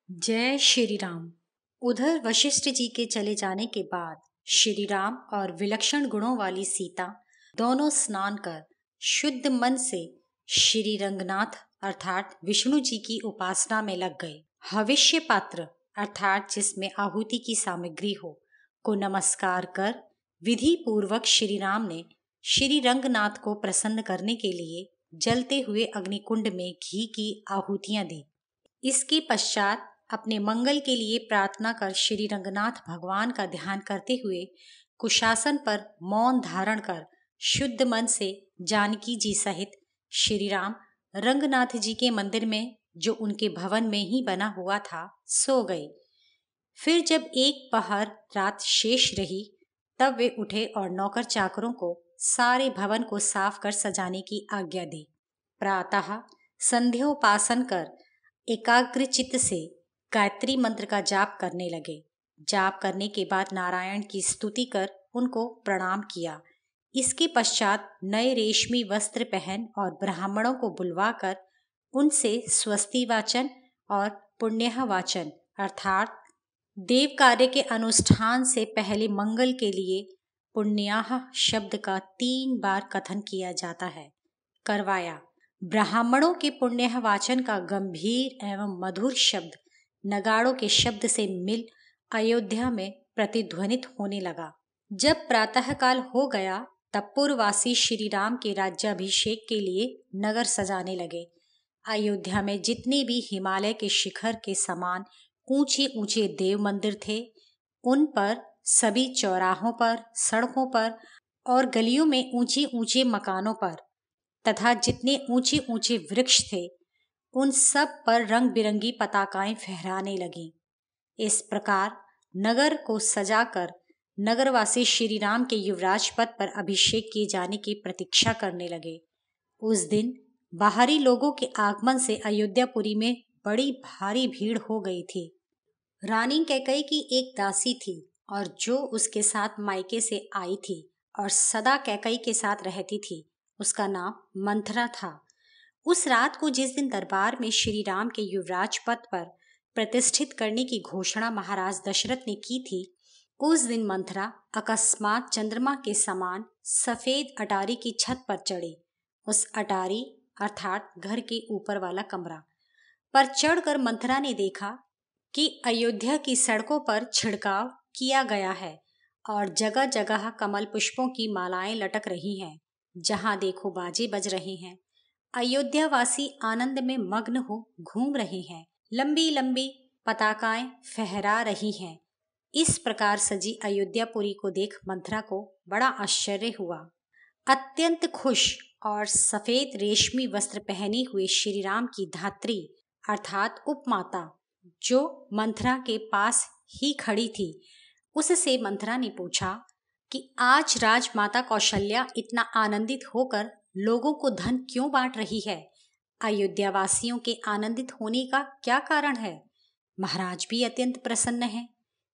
जय श्री राम। उधर वशिष्ठ जी के चले जाने के बाद श्री राम और विलक्षण गुणों वाली सीता दोनों स्नान कर शुद्ध मन से श्री रंगनाथ अर्थात विष्णु जी की उपासना में लग गए। हविष्य पात्र अर्थात जिसमें आहुति की सामग्री हो को नमस्कार कर विधि पूर्वक श्री राम ने श्री रंगनाथ को प्रसन्न करने के लिए जलते हुए अग्निकुंड में घी की आहुतियां दी। इसके पश्चात अपने मंगल के लिए प्रार्थना कर श्री रंगनाथ भगवान का ध्यान करते हुए कुशासन पर मौन धारण कर शुद्ध मन से जानकी जी सहित श्री राम रंगनाथ जी के मंदिर में जो उनके भवन में ही बना हुआ था सो गए। फिर जब एक पहर रात शेष रही तब वे उठे और नौकर चाकरों को सारे भवन को साफ कर सजाने की आज्ञा दी। प्रातः संध्योपासन कर एकाग्र चित्त से गायत्री मंत्र का जाप करने लगे। जाप करने के बाद नारायण की स्तुति कर उनको प्रणाम किया। इसके पश्चात नए रेशमी वस्त्र पहन और ब्राह्मणों को बुलवाकर उनसे स्वस्ति वाचन और पुण्यः वाचन अर्थात देव कार्य के अनुष्ठान से पहले मंगल के लिए पुण्याः शब्द का 3 बार कथन किया जाता है करवाया। ब्राह्मणों के पुण्यः वाचन का गंभीर एवं मधुर शब्द नगाड़ों के शब्द से मिल अयोध्या में प्रतिध्वनित होने लगा। जब प्रातःकाल हो गया तब पूर्ववासी श्री राम के राज्याभिषेक के लिए नगर सजाने लगे। अयोध्या में जितने भी हिमालय के शिखर के समान ऊंचे ऊंचे देव मंदिर थे उन पर सभी चौराहों पर, सड़कों पर और गलियों में ऊंचे ऊंचे मकानों पर तथा जितने ऊंचे ऊंचे वृक्ष थे उन सब पर रंग बिरंगी पताकाएं फहराने लगीं। इस प्रकार नगर को सजाकर नगरवासी श्री राम के युवराज पद पर अभिषेक किए जाने की प्रतीक्षा करने लगे। उस दिन बाहरी लोगों के आगमन से अयोध्यापुरी में बड़ी भारी भीड़ हो गई थी। रानी कैकई की एक दासी थी और जो उसके साथ मायके से आई थी और सदा कैकई के साथ रहती थी, उसका नाम मंथरा था। उस रात को जिस दिन दरबार में श्री राम के युवराज पद पर प्रतिष्ठित करने की घोषणा महाराज दशरथ ने की थी, उस दिन मंथरा अकस्मात चंद्रमा के समान सफेद अटारी की छत पर चढ़ी। उस अटारी अर्थात घर के ऊपर वाला कमरा पर चढ़कर मंथरा ने देखा कि अयोध्या की सड़कों पर छिड़काव किया गया है और जगह जगह कमल पुष्पों की मालाएं लटक रही हैं। जहां देखो बाजे बज रहे हैं। अयोध्यावासी आनंद में मग्न हो घूम रहे हैं। लंबी लंबी पताकाएं फहरा रही हैं। इस प्रकार सजी अयोध्यापुरी को देख मंथरा को बड़ा आश्चर्य हुआ। अत्यंत खुश और सफेद रेशमी वस्त्र पहने हुए श्री राम की धात्री अर्थात उपमाता जो मंथरा के पास ही खड़ी थी, उससे मंथरा ने पूछा कि आज राजमाता कौशल्या इतना आनंदित होकर लोगों को धन क्यों बांट रही है? अयोध्यावासियों के आनंदित होने का क्या कारण है? महाराज भी अत्यंत प्रसन्न हैं।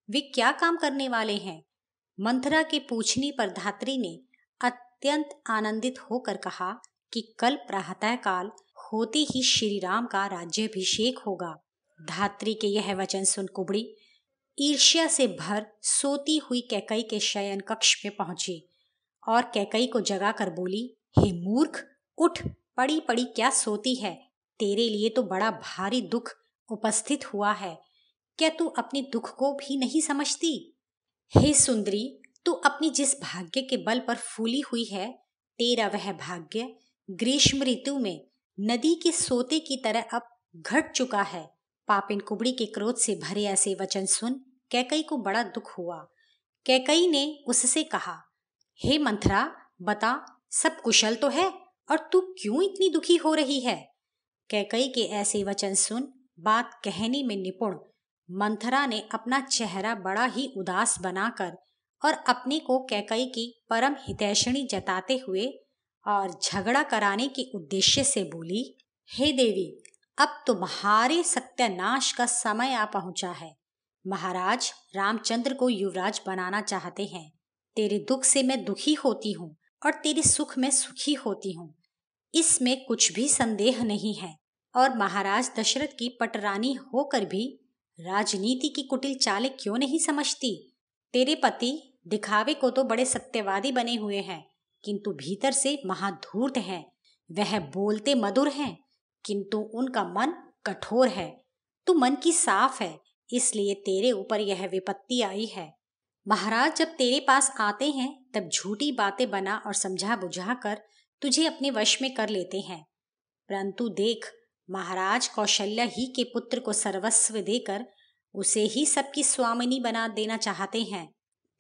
वे क्या काम करने वाले हैं? मंथरा के पूछने पर धात्री ने अत्यंत आनंदित होकर कहा कि कल प्रातःकाल होते ही श्री राम का राज्याभिषेक होगा। धात्री के यह वचन सुन कुबड़ी ईर्ष्या से भर सोती हुई कैकई के शयन कक्ष में पहुंची और कैकई को जगाकर बोली, हे मूर्ख, उठ, पड़ी पड़ी क्या सोती है? तेरे लिए तो बड़ा भारी दुख उपस्थित हुआ है। क्या तू अपने दुख को भी नहीं समझती? हे सुंदरी, तू अपनी जिस भाग्य के बल पर फूली हुई है, तेरा वह भाग्य ग्रीष्म ऋतु में नदी के सोते की तरह अब घट चुका है। पापिन कुबड़ी के क्रोध से भरे ऐसे वचन सुन कैकई को बड़ा दुख हुआ। कैकई ने उससे कहा, हे मंथरा, बता, सब कुशल तो है और तू क्यों इतनी दुखी हो रही है? कैकई के ऐसे वचन सुन बात कहने में निपुण मंथरा ने अपना चेहरा बड़ा ही उदास बनाकर और अपने को कैकई की परम हितैषणी जताते हुए और झगड़ा कराने के उद्देश्य से बोली, हे देवी, अब तुम्हारे सत्यानाश का समय आ पहुंचा है। महाराज रामचंद्र को युवराज बनाना चाहते हैं। तेरे दुख से मैं दुखी होती हूँ और तेरे सुख में सुखी होती हूँ, इसमें कुछ भी संदेह नहीं है। और महाराज दशरथ की पटरानी होकर भी राजनीति की कुटिल चालें क्यों नहीं समझती? तेरे पति दिखावे को तो बड़े सत्यवादी बने हुए हैं, किंतु भीतर से महाधूर्त हैं। वह बोलते मधुर हैं, किंतु उनका मन कठोर है। तू मन की साफ है, इसलिए तेरे ऊपर यह विपत्ति आई है। महाराज जब तेरे पास आते हैं तब झूठी बातें बना और समझा बुझा कर तुझे अपने वश में कर लेते हैं। परंतु देख, महाराज कौशल्या ही के पुत्र को सर्वस्व देकर उसे ही सबकी स्वामिनी बना देना चाहते हैं।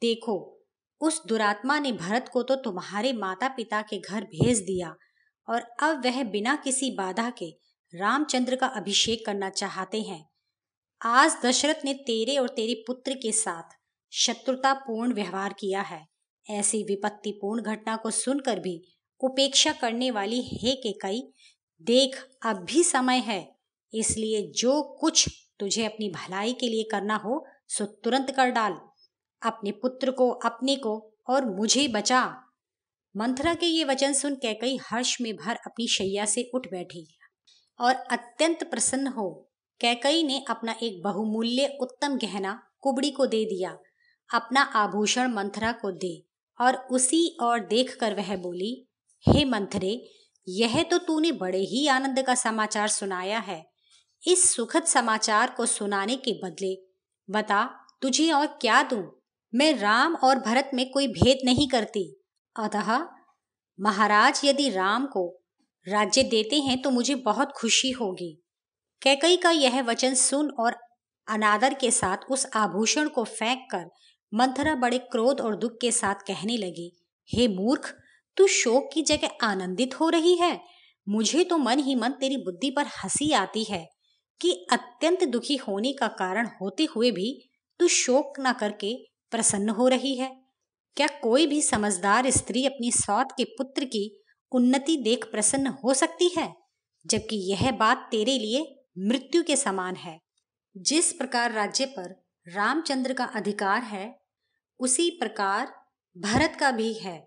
देखो, उस दुरात्मा ने भरत को तो तुम्हारे माता पिता के घर भेज दिया और अब वह बिना किसी बाधा के रामचंद्र का अभिषेक करना चाहते हैं। आज दशरथ ने तेरे और तेरे पुत्र के साथ शत्रुतापूर्ण व्यवहार किया है। ऐसी विपत्तिपूर्ण घटना को सुनकर भी उपेक्षा करने वाली हे कैकेयी, देख अब भी समय है, इसलिए जो कुछ तुझे अपनी भलाई के लिए करना हो सो तुरंत कर डाल। अपने पुत्र को, अपने को और मुझे बचा। मंथरा के ये वचन सुन कैकेयी हर्ष में भर अपनी शैया से उठ बैठी और अत्यंत प्रसन्न हो कैकेयी ने अपना एक बहुमूल्य उत्तम गहना कुबड़ी को दे दिया। अपना आभूषण मंथरा को दे और उसी ओर देखकर वह बोली, हे मंथरे, यह तो तूने बड़े ही आनंद का समाचार सुनाया है। इस सुखद समाचार को सुनाने के बदले बता तुझे और क्या दूं? मैं राम और भरत में कोई भेद नहीं करती। अतः महाराज यदि राम को राज्य देते हैं तो मुझे बहुत खुशी होगी। कैकेयी का यह वचन सुन और अनादर के साथ उस आभूषण को फेंक कर मंथरा बड़े क्रोध और दुख के साथ कहने लगी, हे मूर्ख, तू शोक की जगह आनंदित हो रही है। मुझे तो मन ही मन तेरी बुद्धि पर हंसी आती है कि अत्यंत दुखी होने का कारण होते हुए भी तू शोक न करके प्रसन्न हो रही है। क्या कोई भी समझदार स्त्री अपनी सौत के पुत्र की उन्नति देख प्रसन्न हो सकती है, जबकि यह बात तेरे लिए मृत्यु के समान है। जिस प्रकार राज्य पर रामचंद्र का अधिकार है, उसी प्रकार भरत का भी है।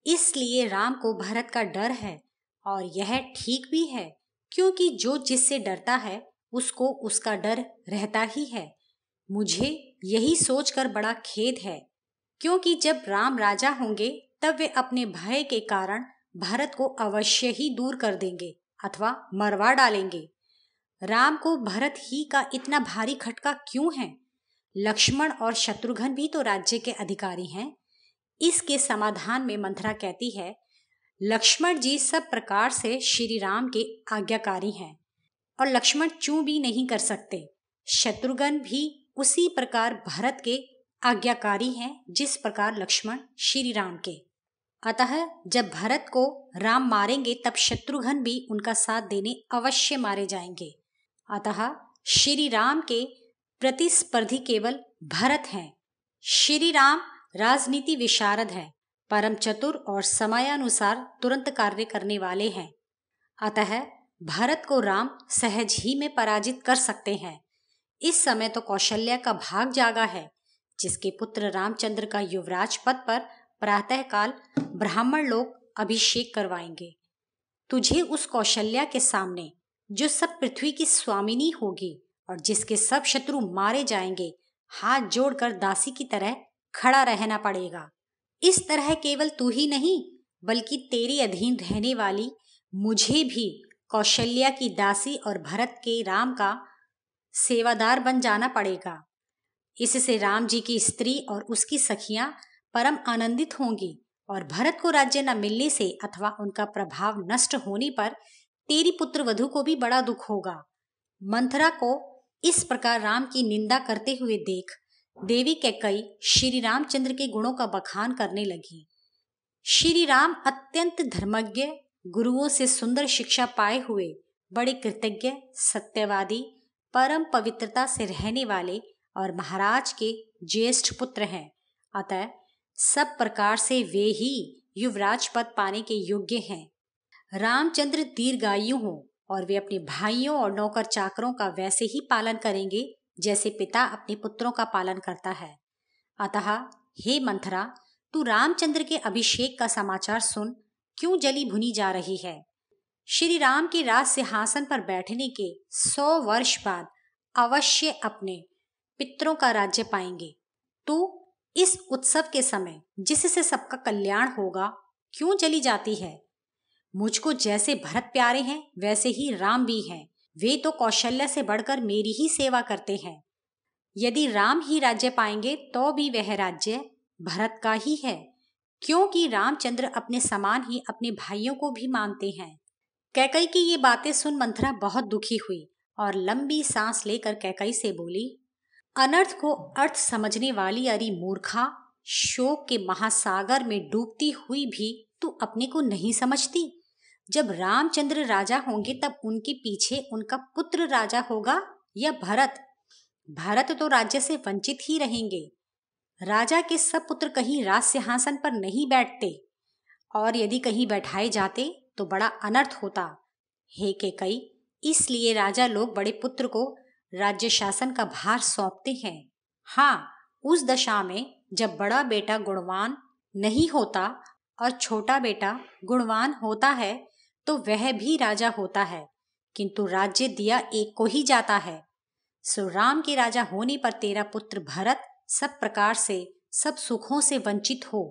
इसलिए राम को भरत का डर है और यह ठीक भी है, क्योंकि जो जिससे डरता है उसको उसका डर रहता ही है। मुझे यही सोचकर बड़ा खेद है, क्योंकि जब राम राजा होंगे तब वे अपने भय के कारण भरत को अवश्य ही दूर कर देंगे अथवा मरवा डालेंगे। राम को भरत ही का इतना भारी खटका क्यों है? लक्ष्मण और शत्रुघ्न भी तो राज्य के अधिकारी हैं। इसके समाधान में मंथरा कहती है, लक्ष्मण जी सब प्रकार से श्री राम के आज्ञाकारी हैं और लक्ष्मण चूं भी नहीं कर सकते। शत्रुघ्न भी उसी प्रकार भरत के आज्ञाकारी हैं जिस प्रकार लक्ष्मण श्री राम के। अतः जब भरत को राम मारेंगे तब शत्रुघ्न भी उनका साथ देने अवश्य मारे जाएंगे। अतः श्री राम के प्रतिस्पर्धी केवल भरत हैं। श्री राम राजनीति विशारद हैं, परम चतुर और समयानुसार तुरंत कार्य करने वाले हैं। अतः भरत को राम सहज ही में पराजित कर सकते हैं। इस समय तो कौशल्या का भाग जागा है, जिसके पुत्र रामचंद्र का युवराज पद पर प्रातःकाल ब्राह्मण लोग अभिषेक करवाएंगे। तुझे उस कौशल्या के सामने, जो सब पृथ्वी की स्वामिनी होगी और जिसके सब शत्रु मारे जाएंगे, हाथ जोड़कर दासी की तरह खड़ा रहना पड़ेगा। इस तरह केवल तू ही नहीं, बल्कि तेरे अधीन रहने वाली मुझे भी कौशल्या की दासी और भरत के राम का सेवादार बन जाना पड़ेगा। इससे राम जी की स्त्री और उसकी सखियां परम आनंदित होंगी और भरत को राज्य न मिलने से अथवा उनका प्रभाव नष्ट होने पर तेरी पुत्र वधु को भी बड़ा दुख होगा। मंथरा को इस प्रकार राम की निंदा करते हुए देख देवी कैकेयी श्री रामचंद्र के गुणों का बखान करने लगी। श्री राम अत्यंत धर्मज्ञ, गुरुओं से सुंदर शिक्षा पाए हुए, बड़े कृतज्ञ, सत्यवादी, परम पवित्रता से रहने वाले और महाराज के ज्येष्ठ पुत्र हैं। अतः सब प्रकार से वे ही युवराज पद पाने के योग्य हैं। रामचंद्र दीर्घायु हों और वे अपने भाइयों और नौकर चाकरों का वैसे ही पालन करेंगे जैसे पिता अपने पुत्रों का पालन करता है। अतः हे मंथरा, तू रामचंद्र के अभिषेक का समाचार सुन क्यों जली भुनी जा रही है। श्री राम के राज सिंहासन पर बैठने के 100 वर्ष बाद अवश्य अपने पितरों का राज्य पाएंगे। तू इस उत्सव के समय जिससे सबका कल्याण होगा क्यों जली जाती है? मुझको जैसे भरत प्यारे हैं वैसे ही राम भी हैं। वे तो कौशल्या से बढ़कर मेरी ही सेवा करते हैं। यदि राम ही राज्य पाएंगे तो भी वह राज्य भरत का ही है, क्योंकि रामचंद्र अपने समान ही अपने भाइयों को भी मानते हैं। कैकई की ये बातें सुन मंथरा बहुत दुखी हुई और लंबी सांस लेकर कैकई से बोली, अनर्थ को अर्थ समझने वाली अरी मूर्खा, शोक के महासागर में डूबती हुई भी तू अपने को नहीं समझती। जब रामचंद्र राजा होंगे तब उनके पीछे उनका पुत्र राजा होगा या भरत? भरत तो राज्य से वंचित ही रहेंगे। राजा के सब पुत्र कहीं राज सिंहासन पर नहीं बैठते, और यदि कहीं बैठाए जाते तो बड़ा अनर्थ होता। हे कैकई, इसलिए राजा लोग बड़े पुत्र को राज्य शासन का भार सौंपते हैं। हाँ, उस दशा में जब बड़ा बेटा गुणवान नहीं होता और छोटा बेटा गुणवान होता है तो वह भी राजा होता है, किंतु राज्य दिया एक को ही जाता है। सो राम के राजा होने पर तेरा पुत्र भरत सब प्रकार से, सब सुखों से वंचित हो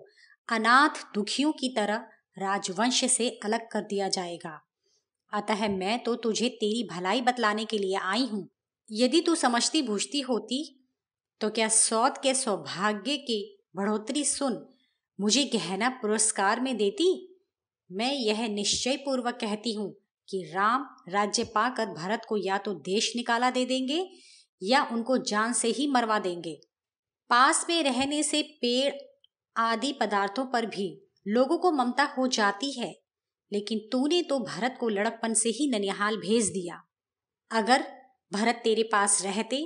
अनाथ दुखियों की तरह राजवंश से अलग कर दिया जाएगा। अतः मैं तो तुझे तेरी भलाई बतलाने के लिए आई हूं। यदि तू समझती बूझती होती तो क्या सौत के सौभाग्य की बढ़ोतरी सुन मुझे गहना पुरस्कार में देती। मैं यह निश्चय पूर्वक कहती हूँ कि राम राज्य पाकर भरत को या तो देश निकाला दे देंगे या उनको जान से ही मरवा देंगे। पास में रहने से पेड़ आदि पदार्थों पर भी लोगों को ममता हो जाती है, लेकिन तूने तो भरत को लड़कपन से ही ननिहाल भेज दिया। अगर भरत तेरे पास रहते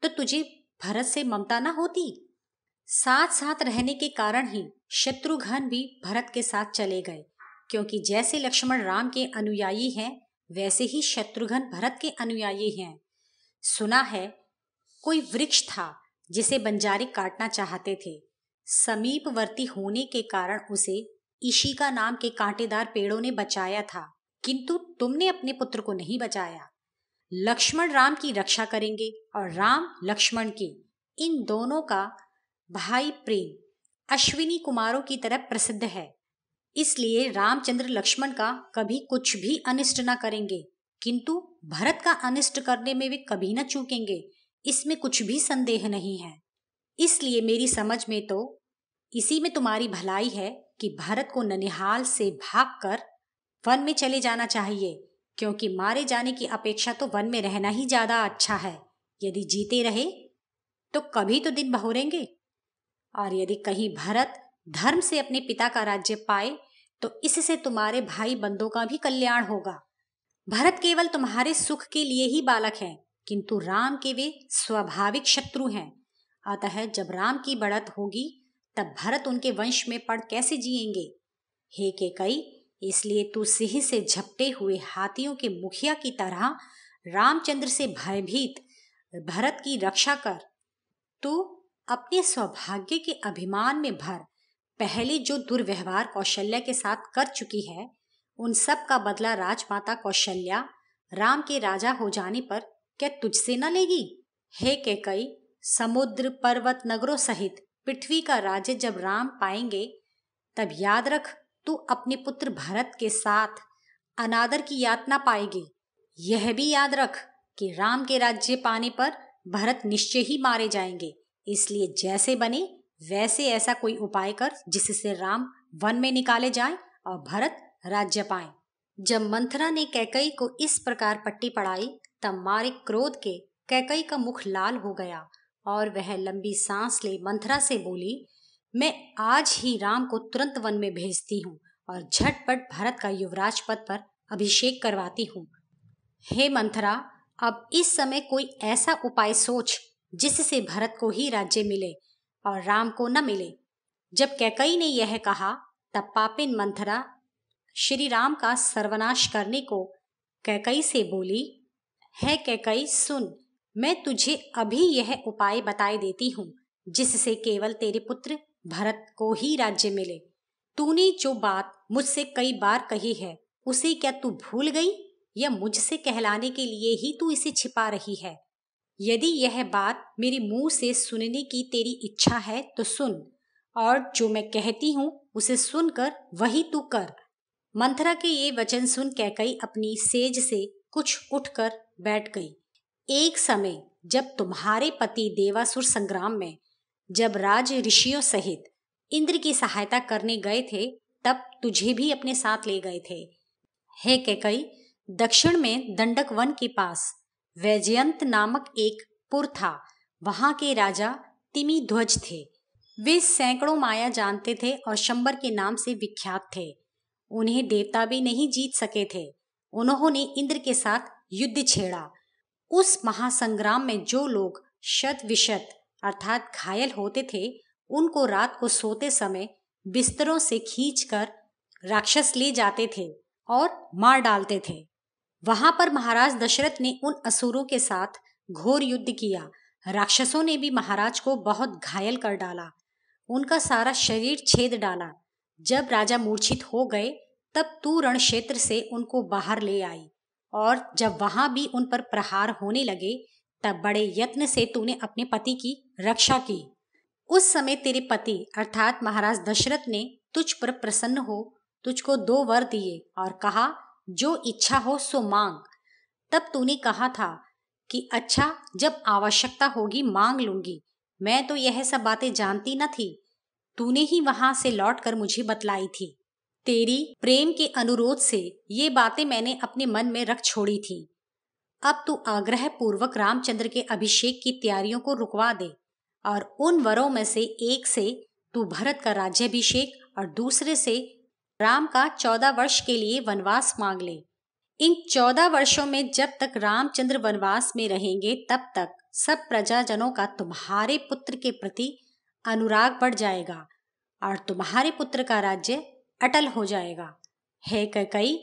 तो तुझे भरत से ममता न होती। साथ साथ रहने के कारण ही शत्रुघ्न भी भरत के साथ चले गए, क्योंकि जैसे लक्ष्मण राम के अनुयायी हैं वैसे ही शत्रुघ्न भरत के अनुयायी हैं। सुना है कोई वृक्ष था जिसे बंजारे काटना चाहते थे। समीपवर्ती होने के कारण उसे इशिका नाम के कांटेदार पेड़ों ने बचाया था, किंतु तुमने अपने पुत्र को नहीं बचाया। लक्ष्मण राम की रक्षा करेंगे और राम लक्ष्मण की। इन दोनों का भाई प्रेम अश्विनी कुमारों की तरह प्रसिद्ध है, इसलिए रामचंद्र लक्ष्मण का कभी कुछ भी अनिष्ट न करेंगे, किंतु भरत का अनिष्ट करने में वे कभी न चूकेंगे, इसमें कुछ भी संदेह नहीं है। इसलिए मेरी समझ में तो इसी में तुम्हारी भलाई है कि भरत को ननिहाल से भागकर वन में चले जाना चाहिए, क्योंकि मारे जाने की अपेक्षा तो वन में रहना ही ज्यादा अच्छा है। यदि जीते रहे तो कभी तो दिन बहोरेंगे, और यदि कहीं भरत धर्म से अपने पिता का राज्य पाए तो इससे तुम्हारे भाई बंधुओं का भी कल्याण होगा। भरत केवल तुम्हारे सुख के लिए ही बालक हैं, किंतु राम के वे स्वाभाविक शत्रु हैं। अतः जब राम की बढ़त होगी तब भरत उनके वंश में पड़ कैसे जिएंगे। हे कैकई, इसलिए तू सिंह से झपटे हुए हाथियों के मुखिया की तरह रामचंद्र से भयभीत भरत की रक्षा कर। तू अपने सौभाग्य के अभिमान में भर पहले जो दुर्व्यवहार कौशल्या के साथ कर चुकी है, उन सब का बदला राजमाता कौशल्या राम के राजा हो जाने पर क्या तुझसे न लेगी। हे कैकई, समुद्र पर्वत नगरों सहित पृथ्वी का राज्य जब राम पाएंगे तब याद रख तू अपने पुत्र भरत के साथ अनादर की यातना पाएगी। यह भी याद रख कि राम के राज्य पाने पर भरत निश्चय ही मारे जाएंगे, इसलिए जैसे बने वैसे ऐसा कोई उपाय कर जिससे राम वन में निकाले जाएं और भरत राज्य पाएं। जब मंथरा ने कैकई को इस प्रकार पट्टी पढ़ाई तब मारे क्रोध के कैकई का मुख लाल हो गया और वह लंबी सांस ले मंथरा से बोली, मैं आज ही राम को तुरंत वन में भेजती हूँ और झटपट भरत का युवराज पद पर अभिषेक करवाती हूँ। हे मंथरा, अब इस समय कोई ऐसा उपाय सोच जिससे भरत को ही राज्य मिले और राम को न मिले। जब कैकई ने यह कहा तब पापिन मंथरा श्री राम का सर्वनाश करने को कैकई से बोली, है कैकई सुन, मैं तुझे अभी यह उपाय बताए देती हूँ जिससे केवल तेरे पुत्र भरत को ही राज्य मिले। तूने जो बात मुझसे कई बार कही है उसे क्या तू भूल गई या मुझसे कहलाने के लिए ही तू इसे छिपा रही है। यदि यह बात मेरे मुंह से सुनने की तेरी इच्छा है तो सुन, और जो मैं कहती हूँ उसे सुनकर वही तू कर। मंथरा के ये वचन सुन कैकई अपनी सेज से कुछ उठकर बैठ गई। एक समय जब तुम्हारे पति देवासुर संग्राम में जब राज ऋषियों सहित इंद्र की सहायता करने गए थे, तब तुझे भी अपने साथ ले गए थे। हे कैकई, दक्षिण में दंडक वन के पास वैजयंत नामक एक पुर था। वहां के राजा तिमिध्वज थे। वे सैकड़ों माया जानते थे और शंबर के नाम से विख्यात थे। उन्हें देवता भी नहीं जीत सके थे। उन्होंने इंद्र के साथ युद्ध छेड़ा। उस महासंग्राम में जो लोग शत विशत अर्थात घायल होते थे, उनको रात को सोते समय बिस्तरों से खींचकर राक्षस ले जाते थे और मार डालते थे। वहां पर महाराज दशरथ ने उन असुरों के साथ घोर युद्ध किया। राक्षसों ने भी महाराज को बहुत घायल कर डाला, उनका सारा शरीर छेद डाला। जब राजा मूर्छित हो गए, तब तू रण क्षेत्र से उनको बाहर ले आई, और जब वहां भी उन पर प्रहार होने लगे, तब बड़े यत्न से तूने अपने पति की रक्षा की। उस समय तेरे पति अर्थात महाराज दशरथ ने तुझ पर प्रसन्न हो तुझको 2 वर दिए और कहा, जो इच्छा हो सो मांग। तब तूने कहा था कि अच्छा, जब आवश्यकता होगी मांग लूंगी। मैं तो यह सब बातें जानती न थी, तूने ही वहां से लौटकर मुझे बतलाई थी। तेरी प्रेम के अनुरोध से ये बातें मैंने अपने मन में रख छोड़ी थी। अब तू आग्रह पूर्वक रामचंद्र के अभिषेक की तैयारियों को रुकवा दे, और उन वरों में से एक से तू भरत का राज्याभिषेक और दूसरे से राम का 14 वर्ष के लिए वनवास मांग ले। इन 14 वर्षों में जब तक रामचंद्र वनवास में रहेंगे, तब तक सब प्रजाजनों का तुम्हारे पुत्र के प्रति अनुराग बढ़ जाएगा और तुम्हारे पुत्र का राज्य अटल हो जाएगा। हे कैकई,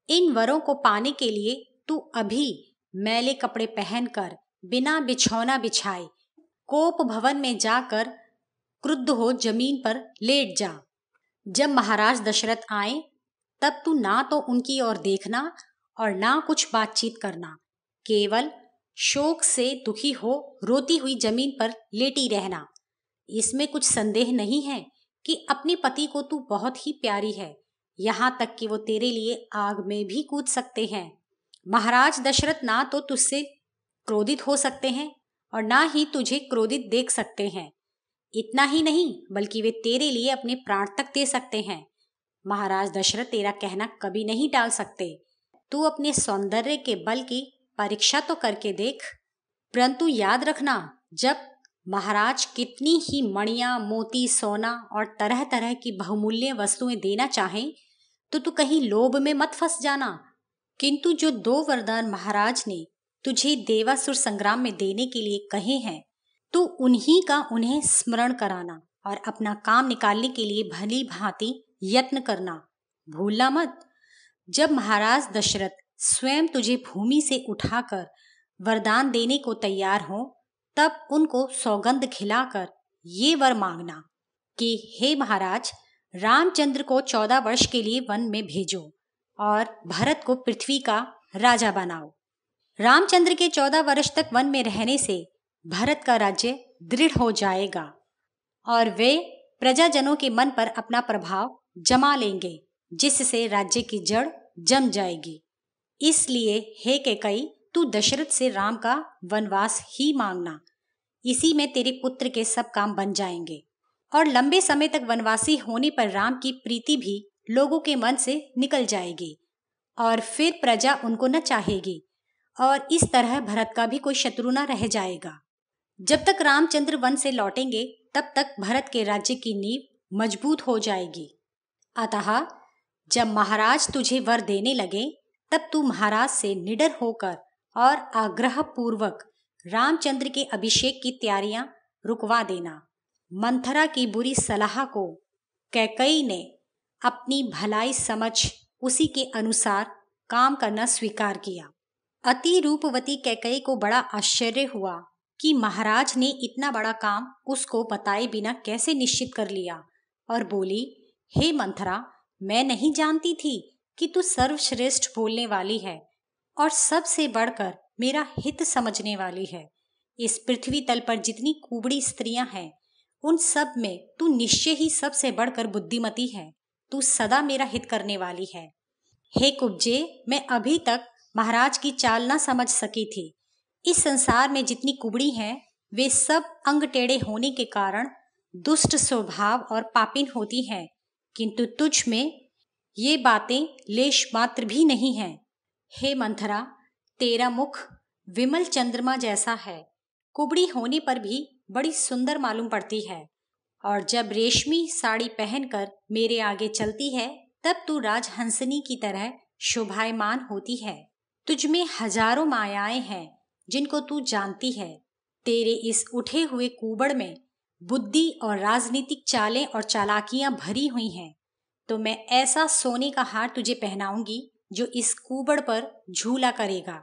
इन वरों को पाने के लिए तू अभी मैले कपड़े पहनकर बिना बिछौना बिछाए कोप भवन में जाकर क्रुद्ध हो जमीन पर लेट जा। जब महाराज दशरथ आए, तब तू ना तो उनकी ओर देखना और ना कुछ बातचीत करना, केवल शोक से दुखी हो रोती हुई जमीन पर लेटी रहना। इसमें कुछ संदेह नहीं है कि अपने पति को तू बहुत ही प्यारी है, यहाँ तक कि वो तेरे लिए आग में भी कूद सकते हैं। महाराज दशरथ ना तो तुझसे क्रोधित हो सकते हैं और ना ही तुझे क्रोधित देख सकते हैं। इतना ही नहीं, बल्कि वे तेरे लिए अपने प्राण तक दे सकते हैं। महाराज दशरथ तेरा कहना कभी नहीं टाल सकते। तू अपने सौंदर्य के बल की परीक्षा तो करके देख। परंतु याद रखना, जब महाराज कितनी ही मणियां, मोती, सोना और तरह तरह की बहुमूल्य वस्तुएं देना चाहें, तो तू कहीं लोभ में मत फंस जाना। किंतु जो 2 वरदान महाराज ने तुझे देवासुर संग्राम में देने के लिए कहे हैं, तू उन्हीं का उन्हें स्मरण कराना और अपना काम निकालने के लिए भली भांति यत्न करना, भूलना मत। जब महाराज दशरथ स्वयं तुझे भूमि से उठाकर वरदान देने को तैयार हो, तब उनको सौगंध खिलाकर ये वर मांगना कि हे महाराज, रामचंद्र को 14 वर्ष के लिए वन में भेजो और भरत को पृथ्वी का राजा बनाओ। रामचंद्र के 14 वर्ष तक वन में रहने से भरत का राज्य दृढ़ हो जाएगा और वे प्रजाजनों के मन पर अपना प्रभाव जमा लेंगे, जिससे राज्य की जड़ जम जाएगी। इसलिए हे कैकई, तू दशरथ से राम का वनवास ही मांगना। इसी में तेरे पुत्र के सब काम बन जाएंगे और लंबे समय तक वनवासी होने पर राम की प्रीति भी लोगों के मन से निकल जाएगी और फिर प्रजा उनको न चाहेगी, और इस तरह भरत का भी कोई शत्रु न रह जाएगा। जब तक रामचंद्र वन से लौटेंगे, तब तक भरत के राज्य की नींव मजबूत हो जाएगी। अतः जब महाराज तुझे वर देने लगे, तब तू महाराज से निडर होकर और आग्रह पूर्वक रामचंद्र के अभिषेक की तैयारियां रुकवा देना। मंथरा की बुरी सलाह को कैकई ने अपनी भलाई समझ उसी के अनुसार काम करना स्वीकार किया। अति रूपवती कैकई को बड़ा आश्चर्य हुआ कि महाराज ने इतना बड़ा काम उसको बताए बिना कैसे निश्चित कर लिया, और बोली, हे मंथरा, मैं नहीं जानती थी कि तू सर्वश्रेष्ठ बोलने वाली है और सबसे बढ़कर मेरा हित समझने वाली है। इस पृथ्वी तल पर जितनी कुबड़ी स्त्रियां हैं, उन सब में तू निश्चय ही सबसे बढ़कर बुद्धिमती है। तू सदा मेरा हित करने वाली है। हे कुब्जे, मैं अभी तक महाराज की चाल न समझ सकी थी। इस संसार में जितनी कुबड़ी हैं, वे सब अंग टेढ़े होने के कारण दुष्ट स्वभाव और पापिन होती हैं, किंतु तुझ में ये बातें लेश मात्र भी नहीं हैं। हे मंथरा, तेरा मुख विमल चंद्रमा जैसा है, कुबड़ी होने पर भी बड़ी सुंदर मालूम पड़ती है, और जब रेशमी साड़ी पहनकर मेरे आगे चलती है तब तू राजहंसनी की तरह शोभायमान होती है। तुझ में हजारों मायाएं हैं जिनको तू जानती है। तेरे इस उठे हुए कुबड़ में बुद्धि और राजनीतिक चालें और चालाकियां भरी हुई हैं, तो मैं ऐसा सोने का हार तुझे पहनाऊंगी जो इस कुबड़ पर झूला करेगा।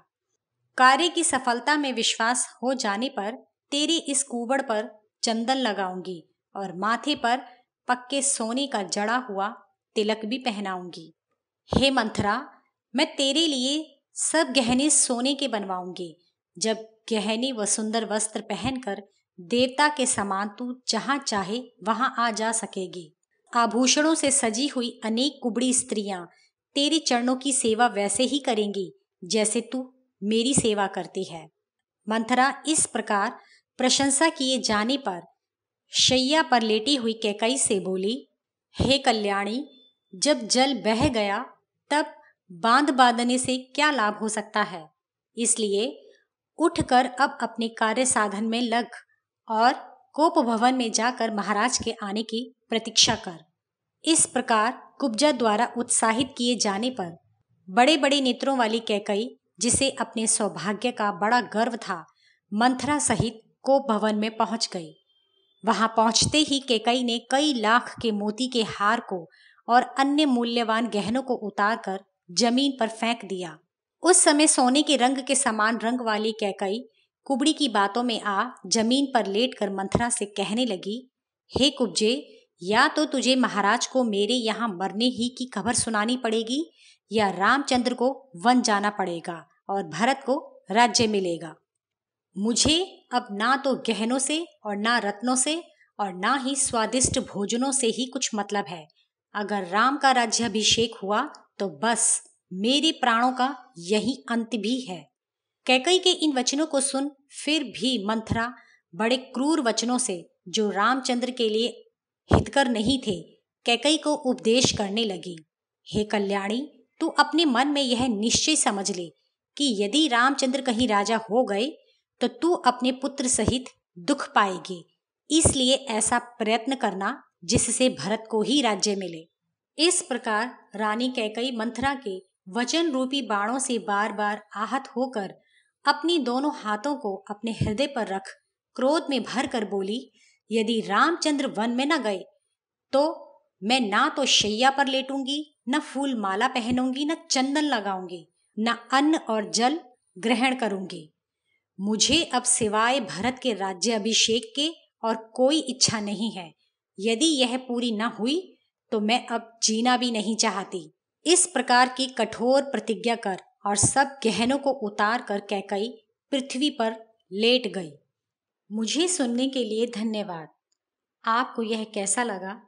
कार्य की सफलता में विश्वास हो जाने पर तेरे इस कुबड़ पर चंदन लगाऊंगी और माथे पर पक्के सोने का जड़ा हुआ तिलक भी पहनाऊंगी। हे मंथरा, मैं तेरे लिए सब गहने सोने के बनवाऊंगी। जब गहने व सुंदर वस्त्र पहनकर देवता के समान तू जहां चाहे वहां आ जा सकेगी। आभूषणों से सजी हुई अनेक कुबड़ी स्त्रियां तेरे चरणों की सेवा वैसे ही करेंगी जैसे तू मेरी सेवा करती है। मंथरा इस प्रकार प्रशंसा किए जाने पर शैया पर लेटी हुई कैकई से बोली, हे कल्याणी, जब जल बह गया तब बांध बांधने से क्या लाभ हो सकता है। इसलिए उठकर अब अपने कार्य साधन में लग और कोप भवन में जाकर महाराज के आने की प्रतीक्षा कर। इस प्रकार कुब्जा द्वारा उत्साहित किए जाने पर बड़े बड़े नेत्रों वाली कैकई, जिसे अपने सौभाग्य का बड़ा गर्व था, मंथरा सहित कोप भवन में पहुंच गई। वहां पहुंचते ही कैकई ने कई लाख के मोती के हार को और अन्य मूल्यवान गहनों को उतारकर जमीन पर फेंक दिया। उस समय सोने के रंग के समान रंग वाली कैकई कुबड़ी की बातों में आ जमीन पर लेटकर मंथरा से कहने लगी, हे कुब्जे, या तो तुझे महाराज को मेरे यहाँ मरने ही की खबर सुनानी पड़ेगी, या रामचंद्र को वन जाना पड़ेगा और भरत को राज्य मिलेगा। मुझे अब ना तो गहनों से और ना रत्नों से और ना ही स्वादिष्ट भोजनों से ही कुछ मतलब है। अगर राम का राज्याभिषेक हुआ तो बस मेरे प्राणों का यही अंत भी है। कैकई के इन वचनों को सुन फिर भी मंथरा बड़े क्रूर वचनों से, जो रामचंद्र के लिए हितकर नहीं थे, कैकई को उपदेश करने लगी। हे कल्याणी, तू अपने मन में यह निश्चय समझ ले कि यदि रामचंद्र कहीं राजा हो गए तो तू अपने पुत्र सहित दुख पाएगी। इसलिए ऐसा प्रयत्न करना जिससे भरत को ही राज्य मिले। इस प्रकार रानी कैकई मंथरा के वचन रूपी बाणों से बार बार आहत होकर अपनी दोनों हाथों को अपने हृदय पर रख क्रोध में भर कर बोली, यदि रामचंद्र वन में न गए तो मैं ना तो शैया पर लेटूंगी, न फूल माला पहनूंगी, न चंदन लगाऊंगी, न अन्न और जल ग्रहण करूंगी। मुझे अब सिवाय भरत के राज्य अभिषेक के और कोई इच्छा नहीं है। यदि यह पूरी न हुई तो मैं अब जीना भी नहीं चाहती। इस प्रकार की कठोर प्रतिज्ञा कर और सब गहनों को उतार कर कैकई पृथ्वी पर लेट गई। मुझे सुनने के लिए धन्यवाद। आपको यह कैसा लगा?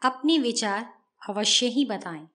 अपने विचार अवश्य ही बताएं।